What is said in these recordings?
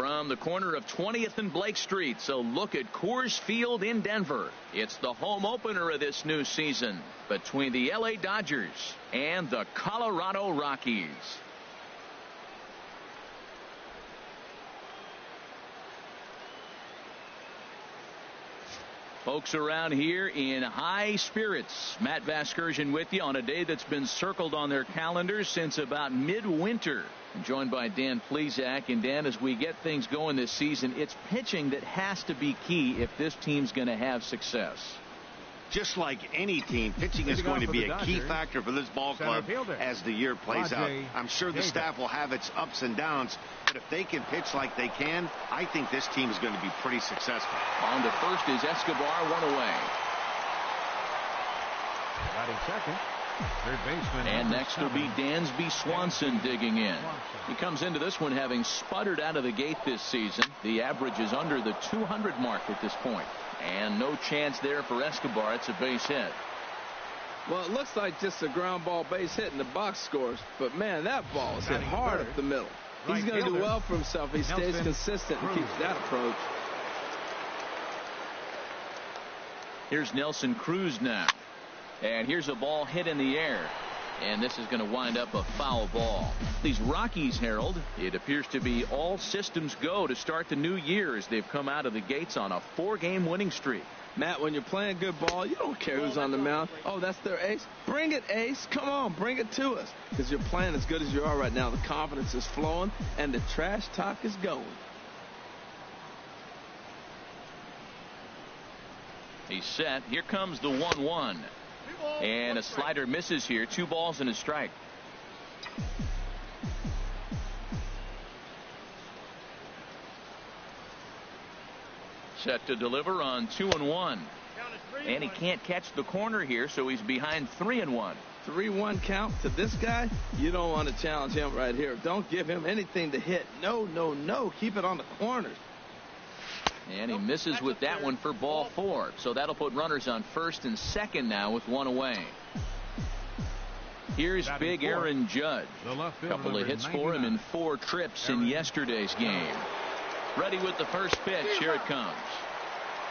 From the corner of 20th and Blake Street, so look at Coors Field in Denver. It's the home opener of this new season between the LA Dodgers and the Colorado Rockies. Folks around here in high spirits. Matt Vasgersian with you on a day that's been circled on their calendars since about midwinter. I'm joined by Dan Plesac. And Dan, as we get things going this season, it's pitching that has to be key if this team's going to have success. Just like any team, pitching is going to be a key factor for this ball club as the year plays out. I'm sure the staff will have its ups and downs, but if they can pitch like they can, I think this team is going to be pretty successful. On to first is Escobar, one away. Batting second, third baseman. And next will be Dansby Swanson digging in. He comes into this one having sputtered out of the gate this season. The average is under the 200 mark at this point. And no chance there for Escobar. It's a base hit. Well, it looks like just a ground ball base hit in the box scores. But, man, that ball is hit hard up the middle. He's going to do well for himself. He stays consistent and keeps that approach. Here's Nelson Cruz now. And here's a ball hit in the air. And this is going to wind up a foul ball. These Rockies, Harold, it appears to be all systems go to start the new year as they've come out of the gates on a 4-game winning streak. Matt, when you're playing good ball, you don't care who's on the mound. Oh, that's their ace. Bring it, ace. Come on, bring it to us. Because you're playing as good as you are right now. The confidence is flowing, and the trash talk is going. He's set. Here comes the 1-1. And a slider misses here. 2 balls and a strike. Set to deliver on 2-1. And he can't catch the corner here, so he's behind 3-1. 3-1 count to this guy. You don't want to challenge him right here. Don't give him anything to hit. No, no, no. Keep it on the corners. And he misses with that one for ball 4. So that'll put runners on first and second now with 1 away. Here's big Aaron Judge. Couple of hits for him in 4 trips in yesterday's game. Ready with the first pitch. Here it comes.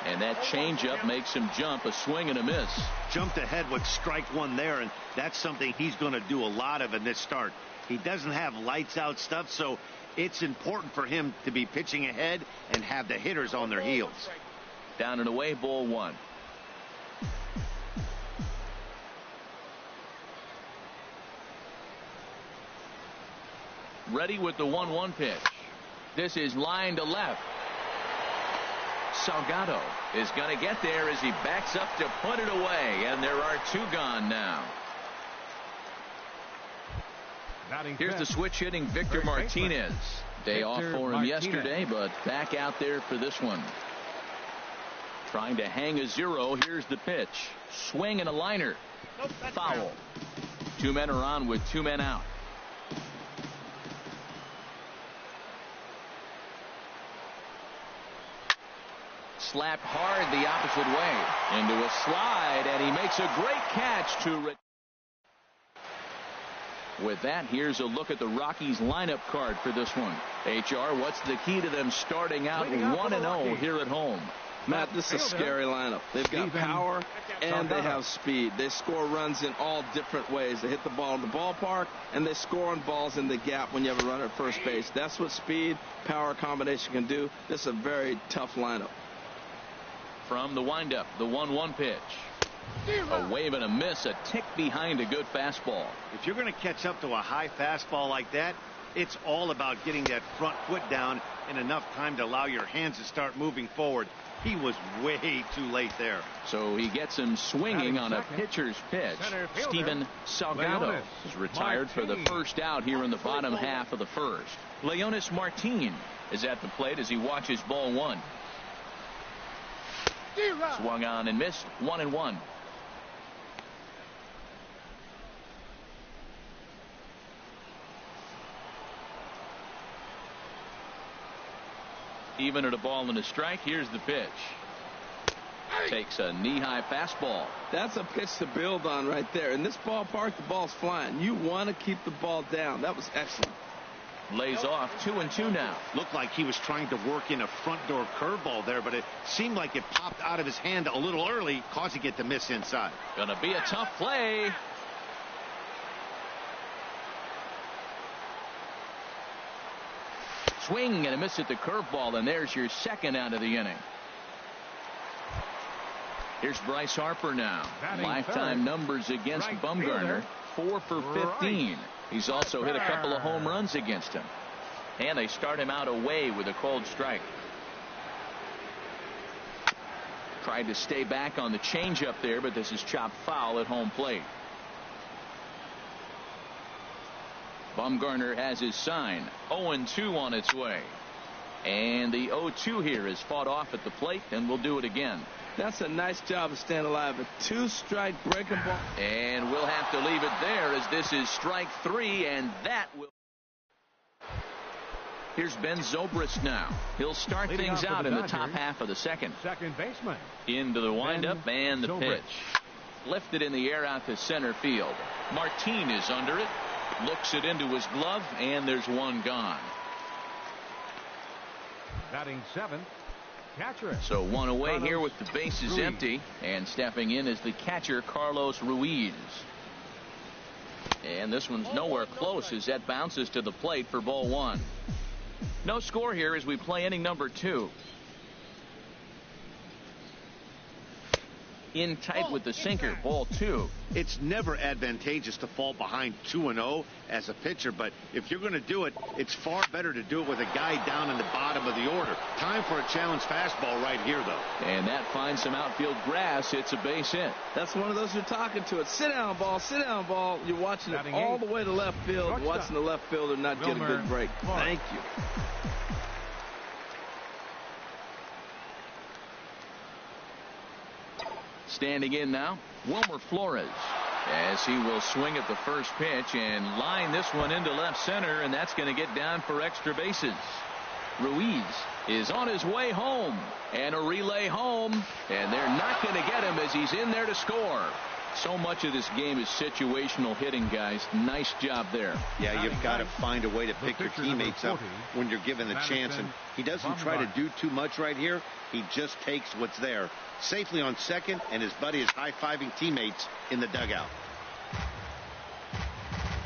And that changeup makes him jump. A swing and a miss. Jumped ahead with strike 1 there, and that's something he's going to do a lot of in this start. He doesn't have lights out stuff, so it's important for him to be pitching ahead and have the hitters on their heels. Down and away, ball 1. Ready with the 1-1 pitch. This is line to left. Salgado is going to get there as he backs up to put it away, and there are 2 gone now. Here's the switch hitting Victor Martinez. Day off for him yesterday, but back out there for this one. Trying to hang a 0. Here's the pitch. Swing and a liner. Foul. 2 men are on with 2 men out. Slapped hard the opposite way into a slide, and he makes a great catch to. With that, here's a look at the Rockies lineup card for this one. HR, what's the key to them starting out 1-0 here at home? Matt, this is a scary lineup. They've got power and they have speed. They score runs in all different ways. They hit the ball in the ballpark and they score on balls in the gap when you have a runner at first base. That's what speed, power combination can do. This is a very tough lineup. From the windup, the 1-1 pitch. A wave and a miss, a tick behind a good fastball. If you're going to catch up to a high fastball like that, it's all about getting that front foot down in enough time to allow your hands to start moving forward. He was way too late there. So he gets him swinging on a pitcher's pitch. Steven Salgado is retired for the first out here in the bottom half of the first. Leonis Martin is at the plate as he watches ball 1. Swung on and missed. 1-1. Even at a ball and a strike. Here's the pitch. Takes a knee-high fastball. That's a pitch to build on right there. In this ballpark, the ball's flying. You want to keep the ball down. That was excellent. Lays off 2-2 now. Looked like he was trying to work in a front door curveball there, but it seemed like it popped out of his hand a little early, causing it to miss inside. Gonna be a tough play. Swing and a miss at the curveball, and there's your second out of the inning. Here's Bryce Harper now. Lifetime numbers against Bumgarner, 4 for 15. He's also hit a couple of home runs against him. And they start him out away with a cold strike. Tried to stay back on the changeup there, but this is chopped foul at home plate. Bumgarner has his sign. 0-2 on its way. And the 0-2 here is fought off at the plate, and we'll do it again. That's a nice job of staying alive. A 2-strike breaking ball. And we'll have to leave it there as this is strike 3, and that will. Here's Ben Zobrist now. He'll start things out in the top half of the second. Second baseman. Into the windup and the pitch. Lifted in the air out to center field. Martin is under it. Looks it into his glove, and there's one gone. Batting 7th. Catcher. So one away here with the bases empty, and stepping in is the catcher Carlos Ruiz. And this one's nowhere close as that bounces to the plate for ball 1. No score here as we play inning number 2. In tight with the sinker, ball 2. It's never advantageous to fall behind 2-0 as a pitcher, but if you're going to do it, it's far better to do it with a guy down in the bottom of the order. Time for a challenge fastball right here, though. And that finds some outfield grass. It's a base hit. That's one of those you're talking to. It's sit down ball, sit down ball. You're watching it all the way to left field, watching the left fielder not get a good break. Thank you. Standing in now, Wilmer Flores, as he will swing at the first pitch and line this one into left center, and that's going to get down for extra bases. Ruiz is on his way home, and a relay home, and they're not going to get him as he's in there to score. So much of this game is situational hitting, guys. Nice job there. Yeah, you've got to find a way to pick your teammates up when you're given the chance, and he doesn't try to do too much right here. He just takes what's there. Safely on second, and his buddy is high-fiving teammates in the dugout.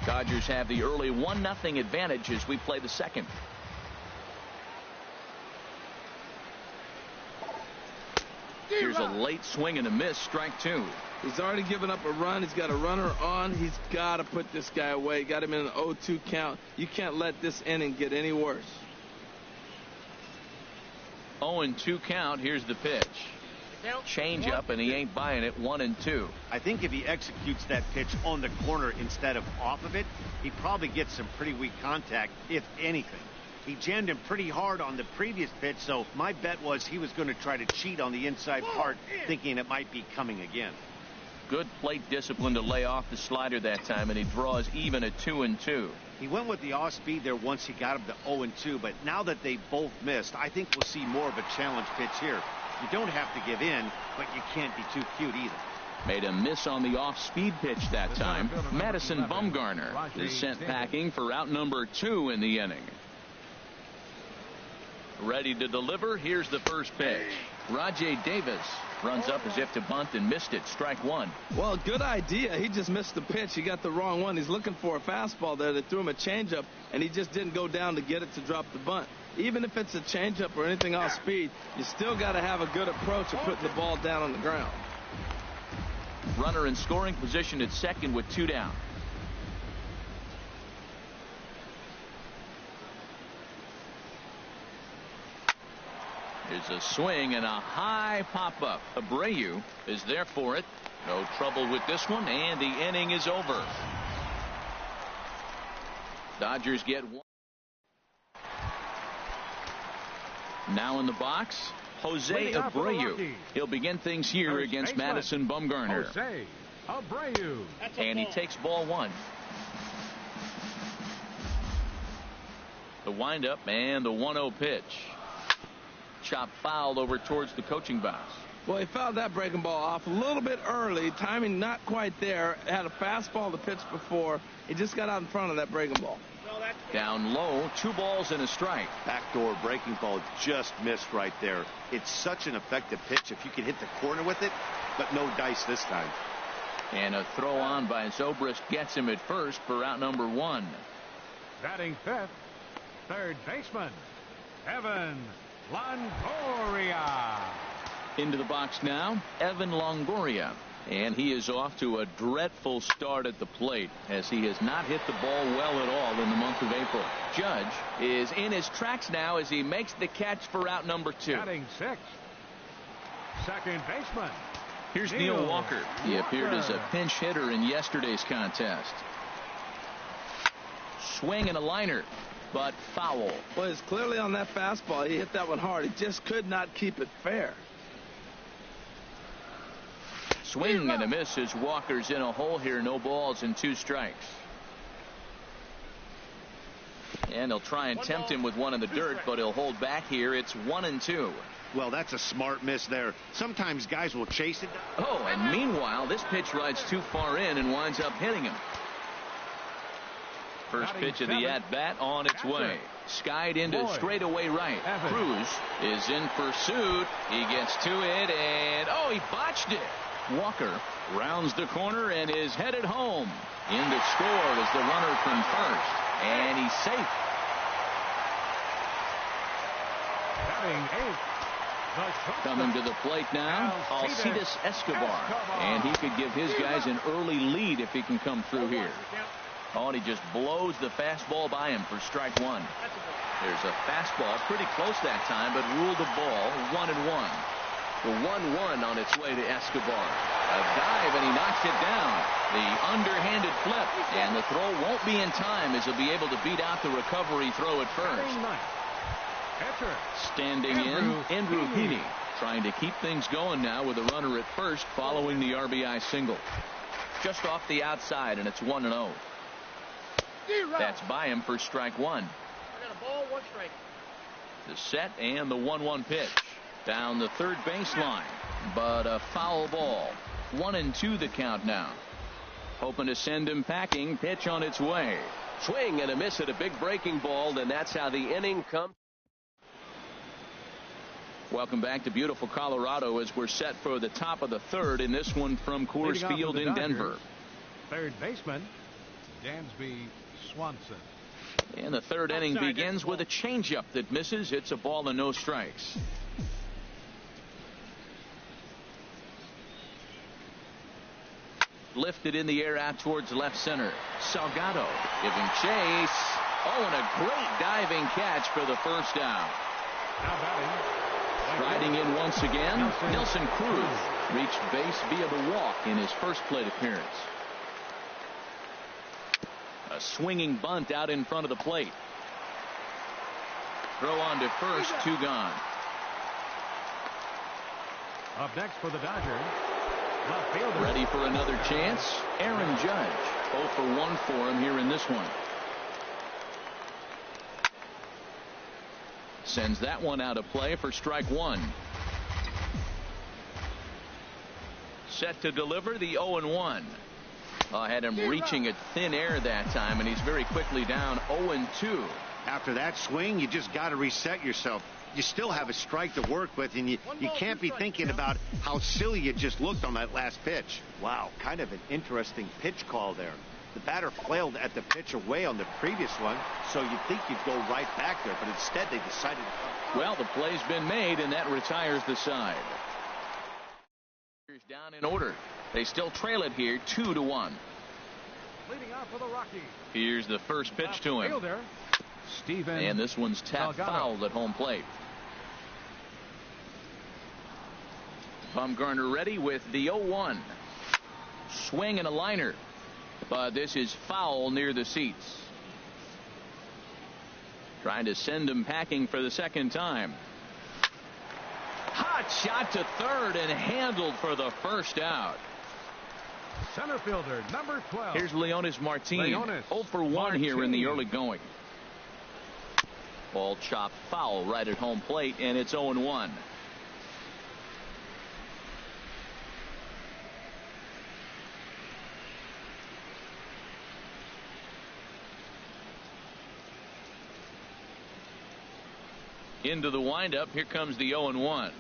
Dodgers have the early 1-0 advantage as we play the second. Here's a late swing and a miss, strike 2. He's already given up a run. He's got a runner on. He's got to put this guy away. Got him in an 0-2 count. You can't let this inning get any worse. 0-2 count. Here's the pitch. Change up, and he ain't buying it. 1-2. I think if he executes that pitch on the corner instead of off of it, he probably gets some pretty weak contact, if anything. He jammed him pretty hard on the previous pitch, so my bet was he was going to try to cheat on the inside part, thinking it might be coming again. Good plate discipline to lay off the slider that time, and he draws even at 2-2. He went with the off speed there once he got him to 0-2, but now that they both missed, I think we'll see more of a challenge pitch here. You don't have to give in, but you can't be too cute either. Made a miss on the off-speed pitch that time. Madison Bumgarner is sent packing for out number 2 in the inning. Ready to deliver. Here's the first pitch. Rajay Davis runs up as if to bunt and missed it. Strike 1. Well, good idea. He just missed the pitch. He got the wrong one. He's looking for a fastball there. They threw him a changeup, and he just didn't go down to get it to drop the bunt. Even if it's a changeup or anything off speed, you still got to have a good approach of putting the ball down on the ground. Runner in scoring position at second with 2 down. There's a swing and a high pop-up. Abreu is there for it. No trouble with this one, and the inning is over. Dodgers get 1. Now in the box, Jose Abreu. He'll begin things here against Madison Bumgarner. Jose Abreu. And he takes ball 1. The windup and the 1-0 pitch. Chop fouled over towards the coaching box. Well, he fouled that breaking ball off a little bit early. Timing not quite there. Had a fastball to pitch before. He just got out in front of that breaking ball. Down low, 2 balls and a strike. Backdoor breaking ball just missed right there. It's such an effective pitch if you can hit the corner with it, but no dice this time. And a throw on by Zobrist gets him at first for out number 1. Batting 5th, third baseman, Evan Longoria. Into the box now, Evan Longoria. And he is off to a dreadful start at the plate, as he has not hit the ball well at all in the month of April. Judge is in his tracks now as he makes the catch for out number 2. Batting 6th, second baseman. Here's Neil Walker. He appeared as a pinch hitter in yesterday's contest. Swing and a liner, but foul. Well, it's clearly on that fastball. He hit that one hard. He just could not keep it fair. Swing and a miss as Walker's in a hole here. No balls and 2 strikes. And they'll try and tempt him with one in the dirt, but he'll hold back here. It's 1-2. Well, that's a smart miss there. Sometimes guys will chase it. Oh, and meanwhile, this pitch rides too far in and winds up hitting him. First pitch of the at-bat on its way. Skied into straightaway right. Cruz is in pursuit. He gets to it, and oh, he botched it. Walker rounds the corner and is headed home. In to score is the runner from first, and he's safe. Batting 8th. Coming to the plate now, Alcides Escobar. And he could give his guys an early lead if he can come through here. Oh, and he just blows the fastball by him for strike 1. There's a fastball pretty close that time, but ruled the ball 1-1. The 1-1 on its way to Escobar. A dive, and he knocks it down. The underhanded flip, and the throw won't be in time as he'll be able to beat out the recovery throw at first. Standing in, Andrew Heaney, trying to keep things going now with a runner at first following the RBI single. Just off the outside, and it's 1-0. That's by him for strike 1. I got a ball, 1 strike. The set and the 1-1 pitch. Down the third baseline, but a foul ball. 1-2 the count now. Hoping to send him packing. Pitch on its way. Swing and a miss at a big breaking ball, and that's how the inning comes. Welcome back to beautiful Colorado as we're set for the top of the third in this one from Coors Field in Denver. Third baseman, Dansby Swanson. And the third inning begins with a changeup that misses. It's a ball and no strikes. Lifted in the air out towards left center. Salgado giving chase. Oh, and a great diving catch for the first out. Now batting. Striding in once again, Nelson Cruz reached base via the walk in his first plate appearance. A swinging bunt out in front of the plate. Throw on to first, 2 gone. Up next for the Dodgers, left fielder. Ready for another chance, Aaron Judge. 0 for 1 for him here in this one. Sends that one out of play for strike 1. Set to deliver the 0-1. Had him reaching at thin air that time, and he's very quickly down 0-2. After that swing, you just got to reset yourself. You still have a strike to work with, and you can't be thinking about how silly you just looked on that last pitch. Wow, kind of an interesting pitch call there. The batter flailed at the pitch away on the previous one, so you'd think you'd go right back there, but instead they decided to come. Well, the play's been made, and that retires the side. Here's down in order. They still trail it here 2-1. Leading off for the Rockies. Here's the first pitch to him. Fielder, Steven and this one's tapped foul at home plate. Bumgarner ready with the 0-1. Swing and a liner. But this is foul near the seats. Trying to send him packing for the second time. Hot shot to third and handled for the first out. Center fielder, number 12. Here's Leonis Martin. 0 for 1 here in the early going. Ball chopped foul right at home plate, and it's 0-1. Into the windup. Here comes the 0-1.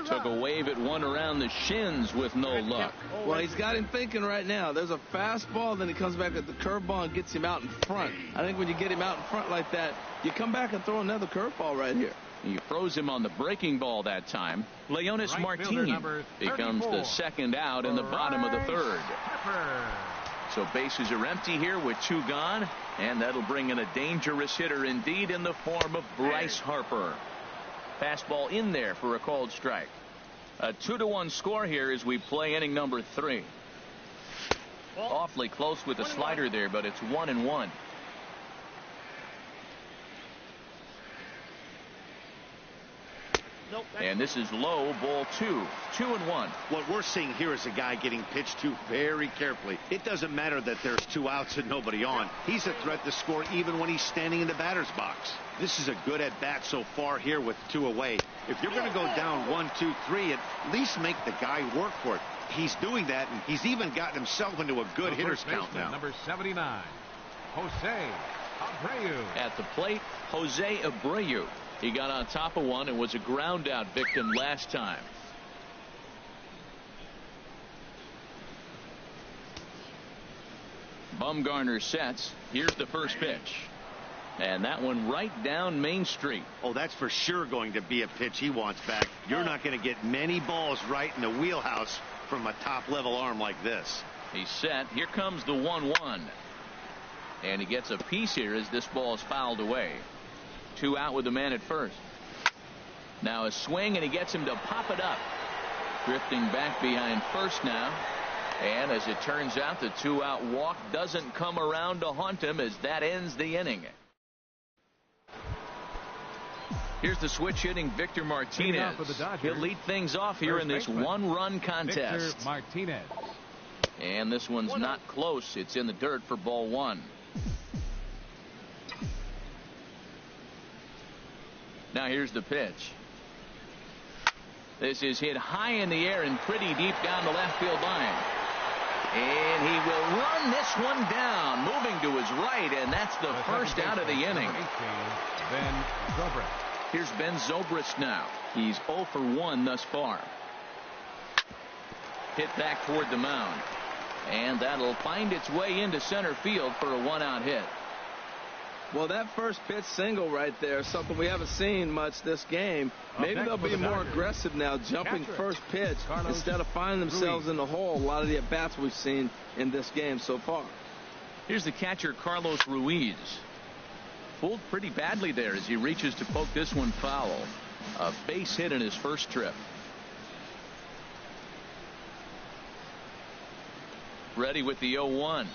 Took a wave at one around the shins with no luck. Well, he's got him thinking right now. There's a fastball, then he comes back at the curveball and gets him out in front. I think when you get him out in front like that, you come back and throw another curveball right here. He froze him on the breaking ball that time. Leonis Martin becomes the second out in the bottom of the third. So bases are empty here with 2 gone, and that'll bring in a dangerous hitter indeed in the form of Bryce Harper. Fastball in there for a called strike. A 2-1 score here as we play inning number 3. Awfully close with the slider there, but it's 1-1. And this is low, ball 2. 2-1. What we're seeing here is a guy getting pitched to very carefully. It doesn't matter that there's 2 outs and nobody on. He's a threat to score even when he's standing in the batter's box. This is a good at bat so far here with 2 away. If you're going to go down 1, 2, 3, at least make the guy work for it. He's doing that, and he's even gotten himself into a good hitter's count now. Number 79, Jose Abreu. At the plate, Jose Abreu. He got on top of one and was a ground out victim last time. Bumgarner sets. Here's the first pitch. And that one right down Main Street. Oh, that's for sure going to be a pitch he wants back. You're not going to get many balls right in the wheelhouse from a top level arm like this. He's set. Here comes the 1-1. And he gets a piece here as this ball is fouled away. 2 out with the man at first. Now a swing, and he gets him to pop it up. Drifting back behind first now. And as it turns out, the 2-out walk doesn't come around to haunt him as that ends the inning. Here's the switch hitting Victor Martinez. He'll lead things off here in this 1-run contest. Victor Martinez. And this one's not close. It's in the dirt for ball 1. Now here's the pitch. This is hit high in the air and pretty deep down the left field line. And he will run this one down, moving to his right, and that's the first out of the inning. Here's Ben Zobrist now. He's 0 for 1 thus far. Hit back toward the mound. And that'll find its way into center field for a 1-out hit. Well, that first pitch single right there is something we haven't seen much this game. Maybe they'll be more aggressive now, jumping first pitch instead of finding themselves in the hole. A lot of the at-bats we've seen in this game so far. Here's the catcher, Carlos Ruiz. Fooled pretty badly there as he reaches to poke this one foul. A base hit in his first trip. Ready with the 0-1.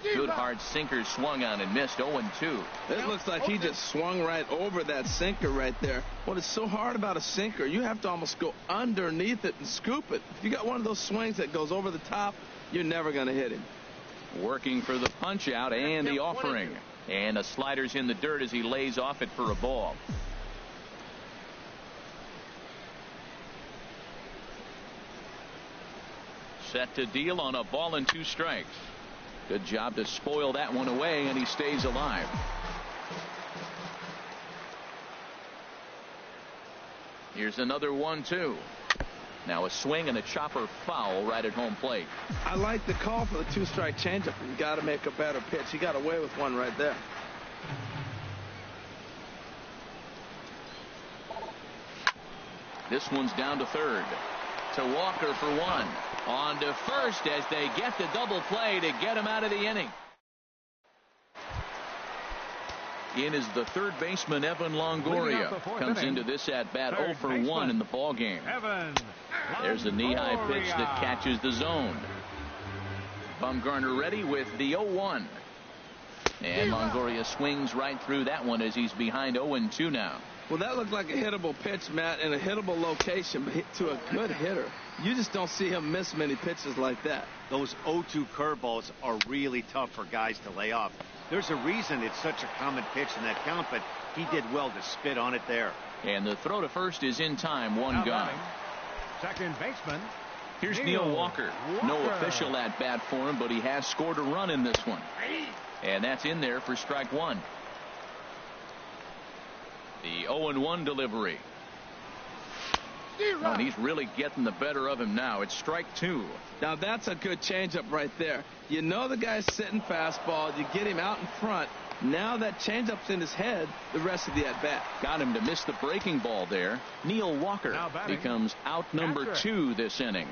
Good hard sinker swung on and missed. 0-2. It looks like he just swung right over that sinker right there. What is so hard about a sinker, you have to almost go underneath it and scoop it. If you got one of those swings that goes over the top, you're never going to hit him. Working for the punch out and the offering. And a slider's in the dirt as he lays off it for a ball. Set to deal on a ball and 2 strikes. Good job to spoil that one away, and he stays alive. Here's another 1-2. Now a swing and a chopper foul right at home plate. I like the call for the 2-strike changeup. You got to make a better pitch. He got away with one right there. This one's down to third. To Walker for 1. On to first as they get the double play to get him out of the inning. In is the third baseman, Evan Longoria. Comes into this at bat 0 for 1 in the ball game. There's a knee-high pitch that catches the zone. Bumgarner ready with the 0-1. And Longoria swings right through that one as he's behind 0-2 now. Well, that looked like a hittable pitch, Matt, in a hittable location, but to a good hitter. You just don't see him miss many pitches like that. Those 0-2 curveballs are really tough for guys to lay off. There's a reason it's such a common pitch in that count, but he did well to spit on it there. And the throw to first is in time, 1 gone. Second baseman. Here's Neil Walker. No official at bat for him, but he has scored a run in this one. And that's in there for strike 1. The 0-1 delivery. Oh, and he's really getting the better of him now. It's strike 2. Now that's a good changeup right there. You know the guy's sitting fastball. You get him out in front. Now that changeup's in his head the rest of the at-bat. Got him to miss the breaking ball there. Neil Walker becomes out number 2 this inning.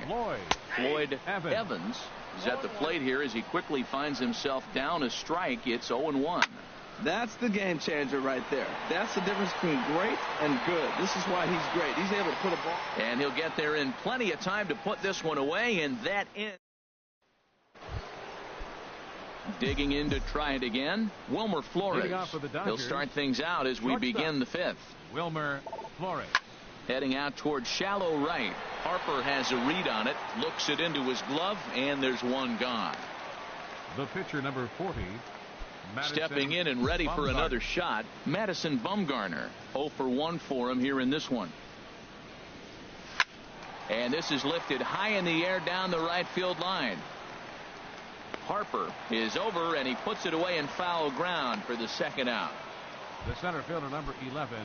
Floyd Evans is at the plate here as he quickly finds himself down a strike. It's 0-1. That's the game changer right there. That's the difference between great and good. This is why he's great. He's able to put a ball. And he'll get there in plenty of time to put this one away, and that ends. Digging in to try it again, Wilmer Flores. He'll start things out as we begin the 5th. Wilmer Flores. Heading out towards shallow right. Harper has a read on it, looks it into his glove, and there's one gone. The pitcher, number 40. Stepping in and ready for another shot, Madison Bumgarner. 0 for 1 for him here in this one. And this is lifted high in the air down the right field line. Harper is over, and he puts it away in foul ground for the second out. The center fielder, number 11,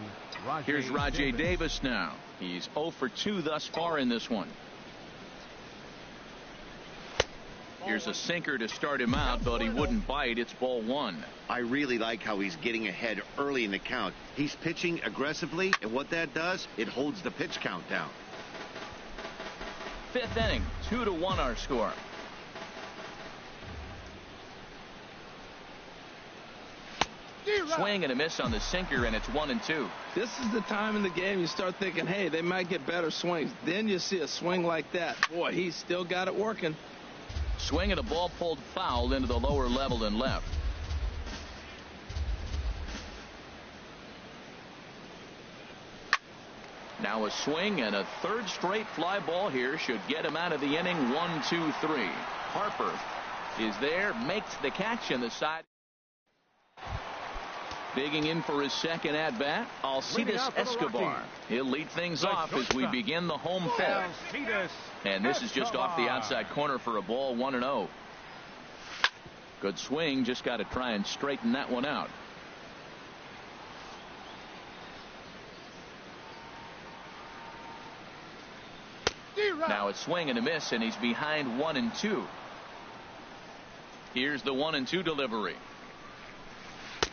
Rajay Here's Rajay Davis now. He's 0 for 2 thus far in this one. Here's a sinker to start him out, but he wouldn't bite. It's ball 1. I really like how he's getting ahead early in the count. He's pitching aggressively, and what that does, it holds the pitch count down. 5th inning, 2-1 our score. Swing and a miss on the sinker, and it's 1-2. This is the time in the game you start thinking, hey, they might get better swings. Then you see a swing like that. Boy, he's still got it working. Swing and a ball pulled foul into the lower level and left. Now a swing and a third straight fly ball here should get him out of the inning. 1-2-3. Harper is there, makes the catch in the side. Digging in for his second at bat, Alcides Escobar. He'll lead things off as we begin the home 5th. And this is just off the outside corner for a ball. 1-0. Good swing, just got to try and straighten that one out. Now it's swing and a miss, and he's behind 1-2. Here's the 1-2 delivery.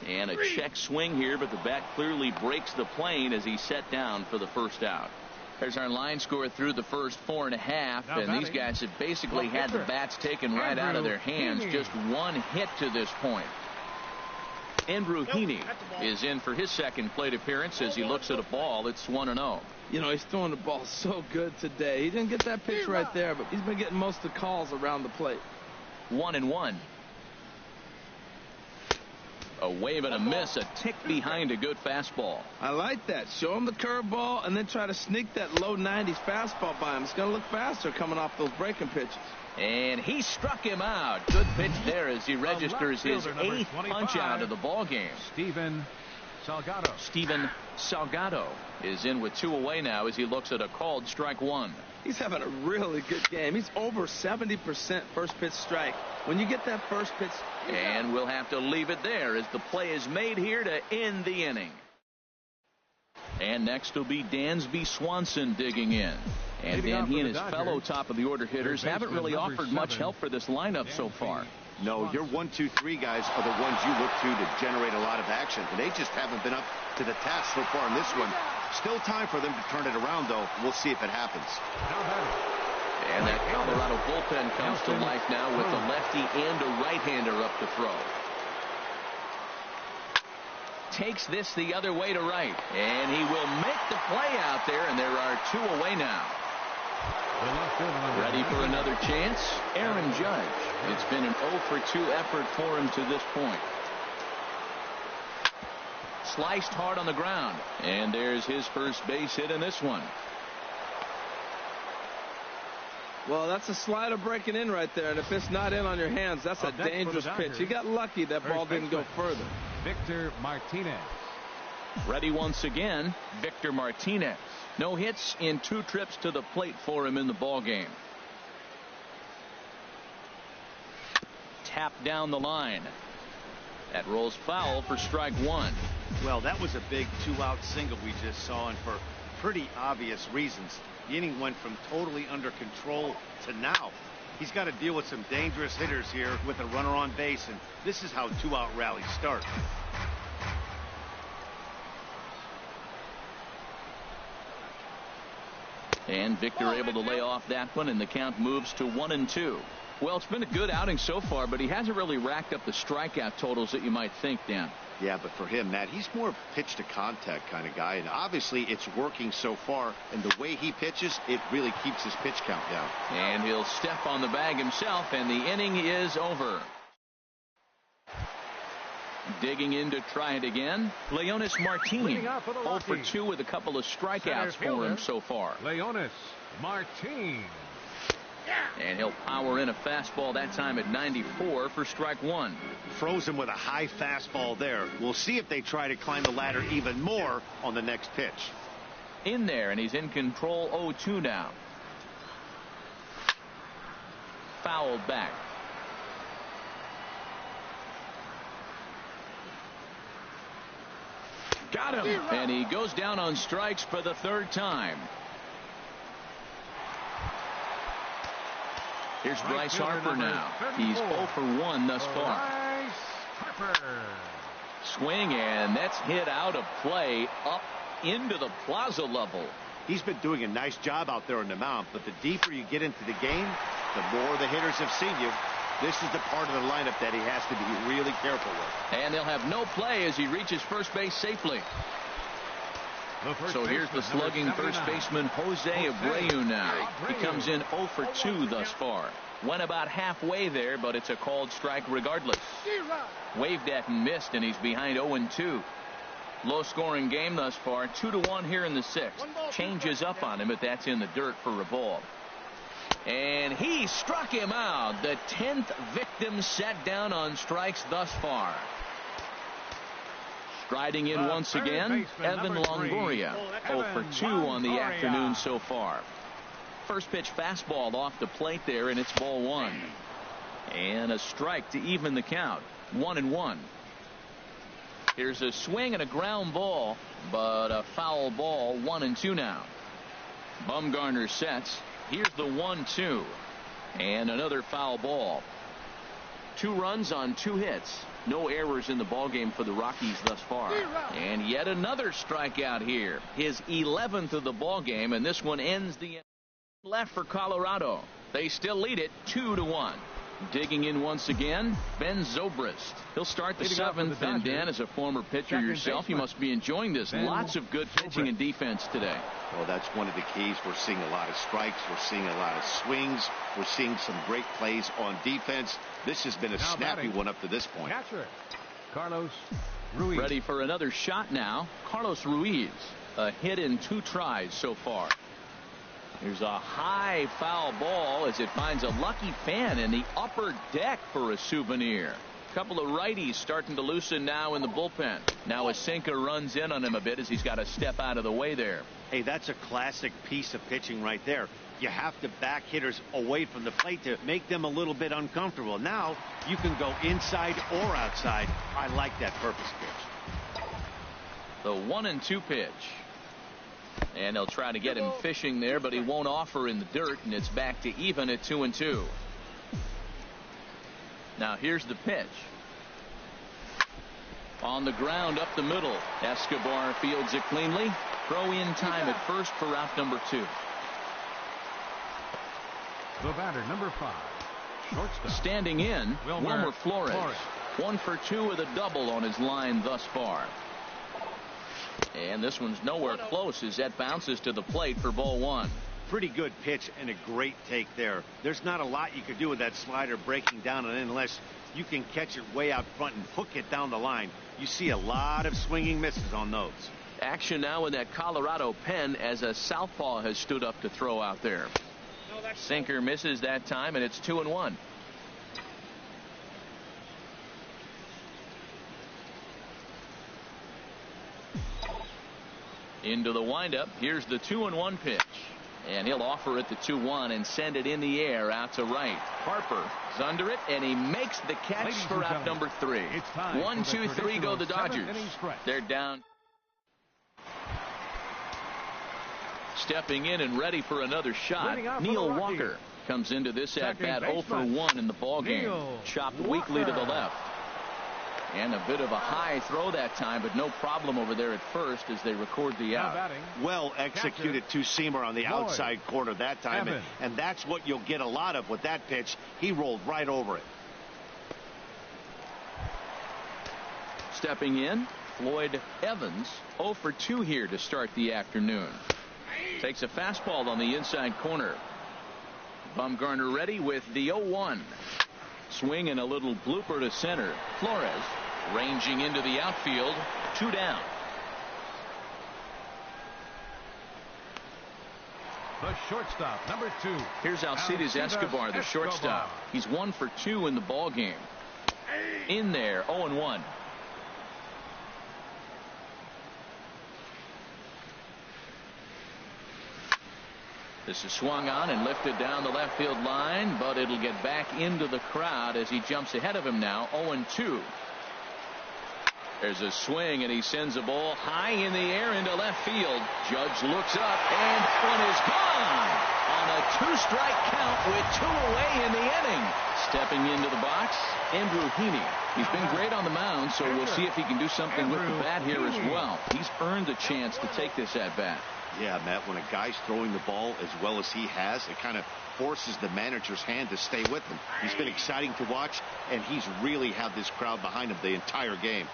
And a check swing here, but the bat clearly breaks the plane as he's set down for the first out. There's our line score through the first 4.5, and these guys have basically had the bats taken right out of their hands. Just one hit to this point. Andrew Heaney is in for his second plate appearance as he looks at a ball. It's 1-0. You know, he's throwing the ball so good today. He didn't get that pitch right there, but he's been getting most of the calls around the plate. 1-1. A wave and a miss, a tick behind a good fastball. I like that. Show him the curveball and then try to sneak that low 90s fastball by him. It's going to look faster coming off those breaking pitches. And he struck him out. Good pitch there as he registers his 8th punch out of the ball game. Steven Salgado is in with 2 away now as he looks at a called strike 1. He's having a really good game. He's over 70% first pitch strike. When you get that first pitch. And we'll have to leave it there as the play is made here to end the inning. And next will be Dansby Swanson digging in. And Dan, he and his fellow top of the order hitters haven't really offered much help for this lineup so far. No, your 1, 2, 3 guys are the ones you look to generate a lot of action, and they just haven't been up to the task so far in this one. Still time for them to turn it around, though. We'll see if it happens. And that Colorado bullpen comes to life now with a lefty and a right-hander up to throw. Takes this the other way to right, and he will make the play out there, and there are 2 away now. Ready for another chance? Aaron Judge. It's been an 0 for 2 effort for him to this point. Sliced hard on the ground, and there's his first base hit in this one. Well, that's a slider breaking in right there, and if it's not in on your hands, that's a dangerous pitch. You got lucky that ball didn't go further. Victor Martinez. Ready once again, Victor Martinez. No hits in 2 trips to the plate for him in the ball game. Tap down the line. That rolls foul for strike 1. Well, that was a big 2-out single we just saw, and for pretty obvious reasons. The inning went from totally under control to now. He's got to deal with some dangerous hitters here with a runner on base, and this is how 2-out rallies start. And Victor able to lay off that one, and the count moves to 1-2. Well, it's been a good outing so far, but he hasn't really racked up the strikeout totals that you might think, Dan. Yeah, but for him, Matt, he's more pitch to contact kind of guy, and obviously it's working so far, and the way he pitches, it really keeps his pitch count down. And he'll step on the bag himself, and the inning is over. Digging in to try it again, Leonis Martin, 0 for 2 with a couple of strikeouts for him so far. Leonis Martin. And he'll power in a fastball that time at 94 for strike one. Froze him with a high fastball there. We'll see if they try to climb the ladder even more on the next pitch. In there, and he's in control 0-2 now. Fouled back. Got him. And he goes down on strikes for the third time. Here's Bryce Harper now. He's 0 for 1 thus far. Swing, and that's hit out of play up into the plaza level. He's been doing a nice job out there on the mound, but the deeper you get into the game, the more the hitters have seen you. This is the part of the lineup that he has to be really careful with. And they'll have no play as he reaches first base safely. So here's the slugging first baseman Jose Abreu now. He comes in 0 for 2 thus far. Went about halfway there, but it's a called strike regardless. Waved at and missed, and he's behind 0-2. Low scoring game thus far. 2-1 here in the sixth. Changes up on him, but that's in the dirt for a ball. And he struck him out. The 10th victim set down on strikes thus far. Striding in once again, Evan Longoria, 0 for 2 on the afternoon so far. First pitch fastball off the plate there, and it's ball one. And a strike to even the count, 1-1. Here's a swing and a ground ball, but a foul ball, 1-2 now. Bumgarner sets. Here's the 1-2. And another foul ball. 2 runs on 2 hits. No errors in the ballgame for the Rockies thus far. And yet another strikeout here. His 11th of the ballgame, and this one ends the left for Colorado. They still lead it 2-1. Digging in once again, Ben Zobrist. He'll start the 7th, and Dan, as a former pitcher yourself, you must be enjoying this. Lots of good pitching and defense today. Well, that's one of the keys. We're seeing a lot of strikes. We're seeing a lot of swings. We're seeing some great plays on defense. This has been a snappy one up to this point. Catcher Carlos Ruiz. Ready for another shot now. Carlos Ruiz, a hit in 2 tries so far. Here's a high foul ball as it finds a lucky fan in the upper deck for a souvenir. Couple of righties starting to loosen now in the bullpen. Now a sinker runs in on him a bit as he's got to step out of the way there. Hey, that's a classic piece of pitching right there. You have to back hitters away from the plate to make them a little bit uncomfortable. Now you can go inside or outside. I like that purpose pitch. The 1-2 pitch. And they'll try to get him fishing there, but he won't offer in the dirt, and it's back to even at 2-2. Now here's the pitch. On the ground up the middle. Escobar fields it cleanly. Throw in time at first for out number 2. The batter, number 5. Shortstop. Standing in, Wilmer Flores. 1 for 2 with a double on his line thus far. And this one's nowhere close as that bounces to the plate for ball 1. Pretty good pitch and a great take there. There's not a lot you can do with that slider breaking down and in unless you can catch it way out front and hook it down the line. You see a lot of swinging misses on those. Action now in that Colorado pen as a southpaw has stood up to throw out there. Sinker misses that time, and it's 2-1. Into the windup. Here's the 2-1 pitch. And he'll offer it the 2-1 and send it in the air out to right. Harper is under it, and he makes the catch for out number 3. 1, 2, 3 go the Dodgers. They're down. Stepping in and ready for another shot, Neil Walker comes into this at-bat 0 for 1 in the ballgame. Chopped weakly to the left. And a bit of a high throw that time, but no problem over there at first as they record the out. Well executed two-seamer on the outside corner that time, and that's what you'll get a lot of with that pitch. He rolled right over it. Stepping in, Floyd Evans, 0 for 2 here to start the afternoon. Takes a fastball on the inside corner. Bumgarner ready with the 0-1. Swing and a little blooper to center. Flores ranging into the outfield. 2 down. The shortstop, number 2. Here's Alcides Escobar, the shortstop. He's 1 for 2 in the ball game. In there, 0-1. This is swung on and lifted down the left field line, but it'll get back into the crowd as he jumps ahead of him now. 0-2. There's a swing, and he sends a ball high in the air into left field. Judge looks up, and one is gone on a 2-strike count with 2 away in the inning. Stepping into the box, Andrew Heaney. He's been great on the mound, so we'll see if he can do something with the bat here as well. He's earned the chance to take this at bat. Yeah, Matt, when a guy's throwing the ball as well as he has, it kind of forces the manager's hand to stay with him. He's been exciting to watch, and he's really had this crowd behind him the entire game.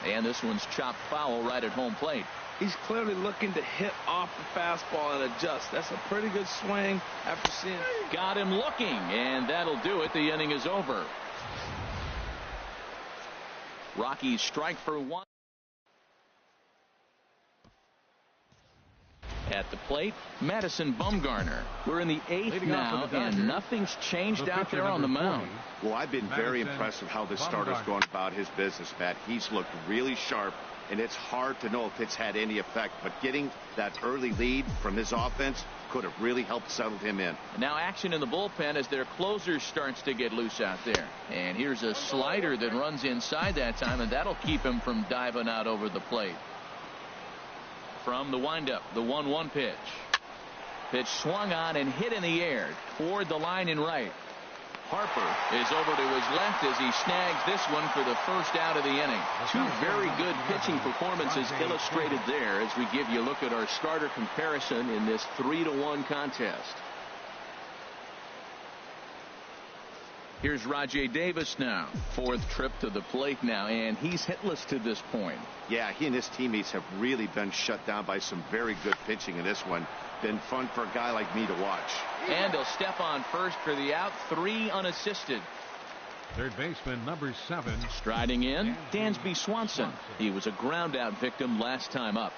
And this one's chopped foul right at home plate. He's clearly looking to hit off the fastball and adjust. That's a pretty good swing after seeing. Got him looking, and that'll do it. The inning is over. Rockies strike for 1. At the plate, Madison Bumgarner. We're in the 8th now, and nothing's changed out there on the mound. Well, I've been very impressed with how this starter's going about his business, Matt. He's looked really sharp, and it's hard to know if it's had any effect, but getting that early lead from his offense could have really helped settle him in. And now action in the bullpen as their closer starts to get loose out there. And here's a slider that runs inside that time, and that'll keep him from diving out over the plate. From the windup, the 1-1 pitch. Pitch swung on and hit in the air toward the line in right. Harper is over to his left as he snags this one for the first out of the inning. 2 very good pitching performances illustrated there as we give you a look at our starter comparison in this 3-1 contest. Here's Rajai Davis now. 4th trip to the plate now, and he's hitless to this point. Yeah, he and his teammates have really been shut down by some very good pitching in this one. Been fun for a guy like me to watch. And he'll step on first for the out. 3 unassisted. Third baseman, number 7. Striding in, Dansby Swanson. He was a ground out victim last time up.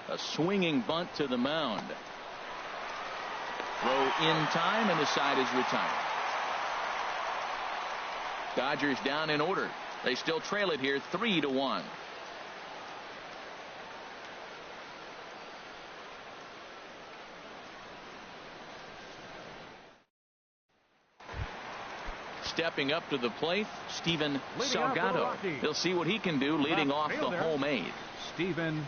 A swinging bunt to the mound. Throw in time, and the side is retired. Dodgers down in order. They still trail it here 3-1. Stepping up to the plate, Steven Salgado. He'll see what he can do leading off the home 8. Steven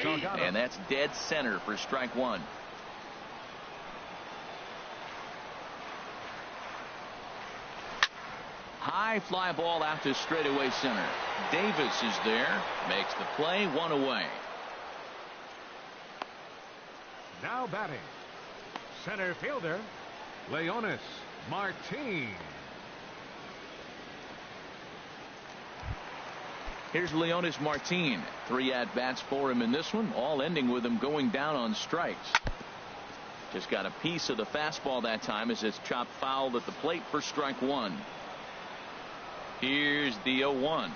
Salgado. And that's dead center for strike 1. High fly ball out to straightaway center. Davis is there, makes the play, 1 away. Now batting, center fielder Leonis Martin. Here's Leonis Martin. 3 at-bats for him in this one, all ending with him going down on strikes. Just got a piece of the fastball that time as it's chopped foul at the plate for strike 1. Here's the 0-1.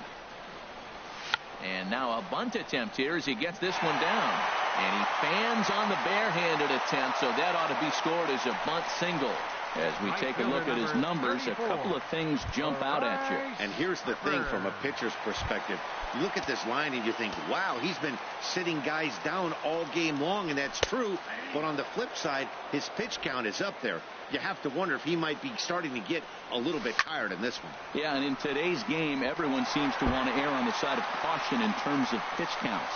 And now a bunt attempt here as he gets this one down. And he fans on the barehanded attempt, so that ought to be scored as a bunt single. As we take a look at his numbers, a couple of things jump out at you. And here's the thing from a pitcher's perspective. You look at this line and you think, wow, he's been sitting guys down all game long, and that's true. But on the flip side, his pitch count is up there. You have to wonder if he might be starting to get a little bit tired in this one. Yeah, and in today's game, everyone seems to want to err on the side of caution in terms of pitch counts.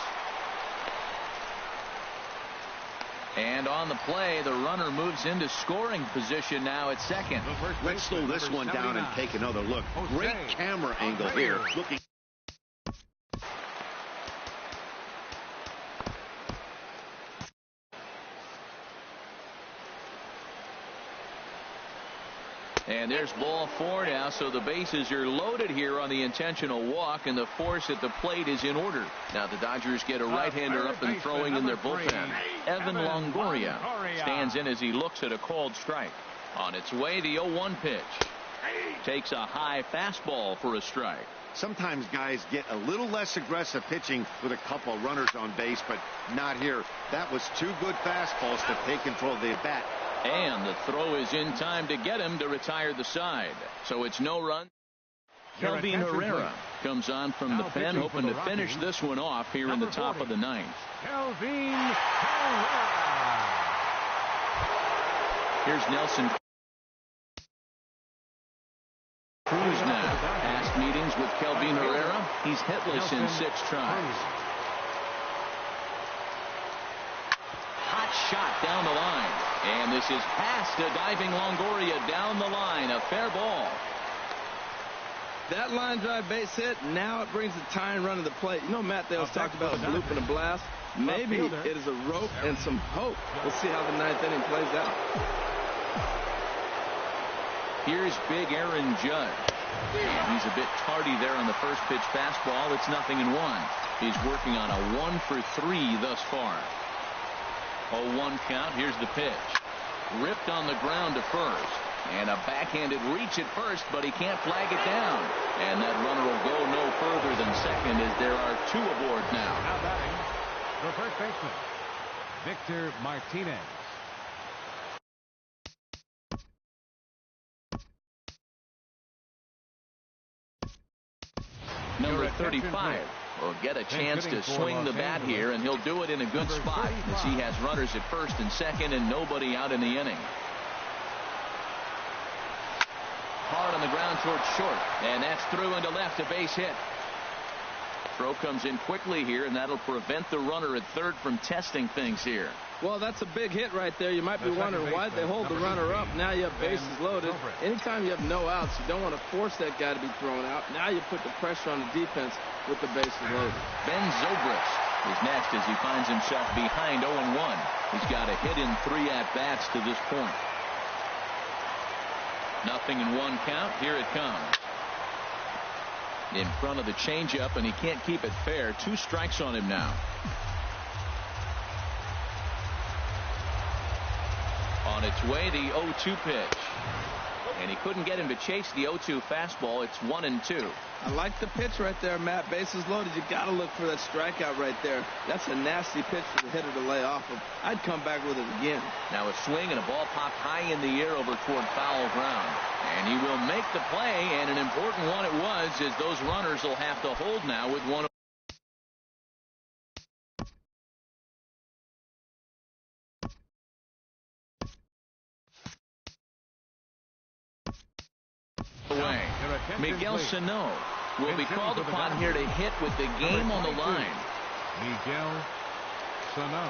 And on the play, the runner moves into scoring position now at second. Let's slow this one down and take another look. Great camera angle here. Looking. And there's ball 4 now, so the bases are loaded here on the intentional walk, and the force at the plate is in order. Now the Dodgers get a right-hander up and throwing in their bullpen. Evan Longoria stands in as he looks at a called strike. On its way, the 0-1 pitch. Takes a high fastball for a strike. Sometimes guys get a little less aggressive pitching with a couple of runners on base, but not here. That was 2 good fastballs to take control of the bat. And the throw is in time to get him to retire the side. So it's no run. Kelvin Herrera comes on from the pen, hoping to finish this one off here in the top of the 9th. Kelvin Herrera. Here's Nelson Cruz now. Past meetings with Kelvin Herrera. He's hitless in 6 tries. Hot shot down the line. And this is past a diving Longoria down the line. A fair ball. That line drive base hit. Now it brings the tying run to the plate. You know, Matt, they always talked about a bloop and a blast. Maybe it is a rope and some hope. We'll see how the 9th inning plays out. Here's big Aaron Judge. And he's a bit tardy there on the first pitch fastball. It's 0-1. He's working on a 1 for 3 thus far. 0-1 count. Here's the pitch. Ripped on the ground to first. And a backhanded reach at first, but he can't flag it down. And that runner will go no further than second as there are 2 aboard now. Now batting, the first baseman, Victor Martinez. Number 35 will get a chance to swing the bat here, and he'll do it in a good spot as he has runners at first and second and nobody out in the inning. Hard on the ground towards short, and that's through into left, a base hit. Throw comes in quickly here, and that'll prevent the runner at third from testing things here. Well, that's a big hit right there. You might be wondering why they hold the runner up. Now you have bases loaded. Anytime you have no outs, you don't want to force that guy to be thrown out. Now you put the pressure on the defense with the bases loaded. Ben Zobrist is next as he finds himself behind 0-1. He's got a hit in 3 at-bats to this point. 0-1 count. Here it comes. In front of the changeup, and he can't keep it fair. 2 strikes on him now. On its way, the 0-2 pitch. And he couldn't get him to chase the 0-2 fastball. It's 1-2. I like the pitch right there, Matt. Bases loaded. You got to look for that strikeout right there. That's a nasty pitch for the hitter to lay off of. I'd come back with it again. Now a swing and a ball popped high in the air over toward foul ground. And he will make the play, and an important one it was, as those runners will have to hold now with 1 away. Miguel Sano will be called upon here to hit with the game on the line. Miguel Sano.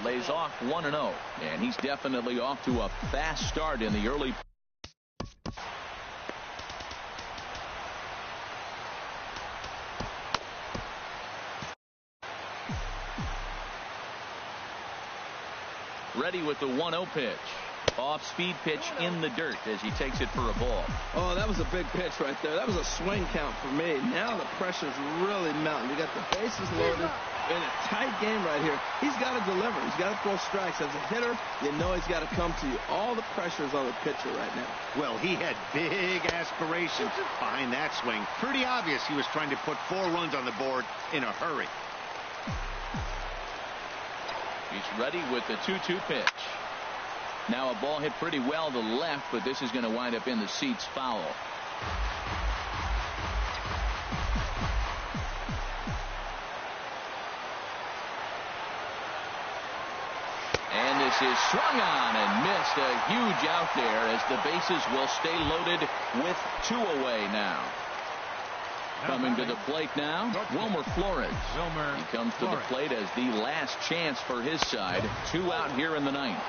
Lays off 1-0, and he's definitely off to a fast start in the early. Ready with the 1-0 pitch. Off-speed pitch in the dirt as he takes it for a ball. Oh, that was a big pitch right there. That was a swing count for me. Now the pressure's really mounting. You got the bases loaded in a tight game right here. He's got to deliver. He's got to throw strikes. As a hitter, you know he's got to come to you. All the pressure's on the pitcher right now. Well, he had big aspirations behind that swing. Pretty obvious he was trying to put 4 runs on the board in a hurry. He's ready with the 2-2 pitch. Now a ball hit pretty well to the left, but this is going to wind up in the seats foul. And this is swung on and missed. A huge out there as the bases will stay loaded with 2 away now. Coming to the plate now, Wilmer Flores. He comes to the plate as the last chance for his side. 2 out here in the 9th.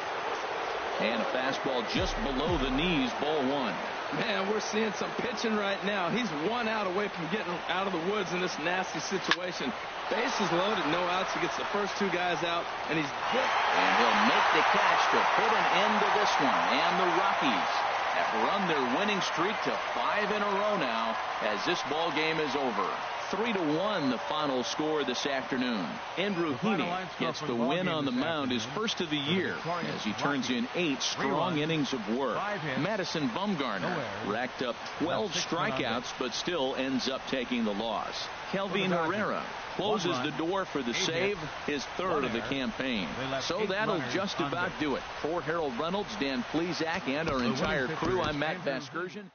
And a fastball just below the knees, ball 1. Man, we're seeing some pitching right now. He's 1 out away from getting out of the woods in this nasty situation. Bases loaded, no outs. He gets the first 2 guys out, and he's hit. And he'll make the catch to put an end to this one. And the Rockies have run their winning streak to 5 in a row now as this ball game is over. 3-1 the final score this afternoon. Andrew Heaney gets the win on the mound, his first of the year, as he turns in 8 strong innings of work. Madison Bumgarner racked up 12 strikeouts but still ends up taking the loss. Kelvin Herrera closes the door for the save, his 3rd of the campaign. So that'll just about do it. For Harold Reynolds, Dan Plesac, and our entire crew, I'm Matt Vasgersian.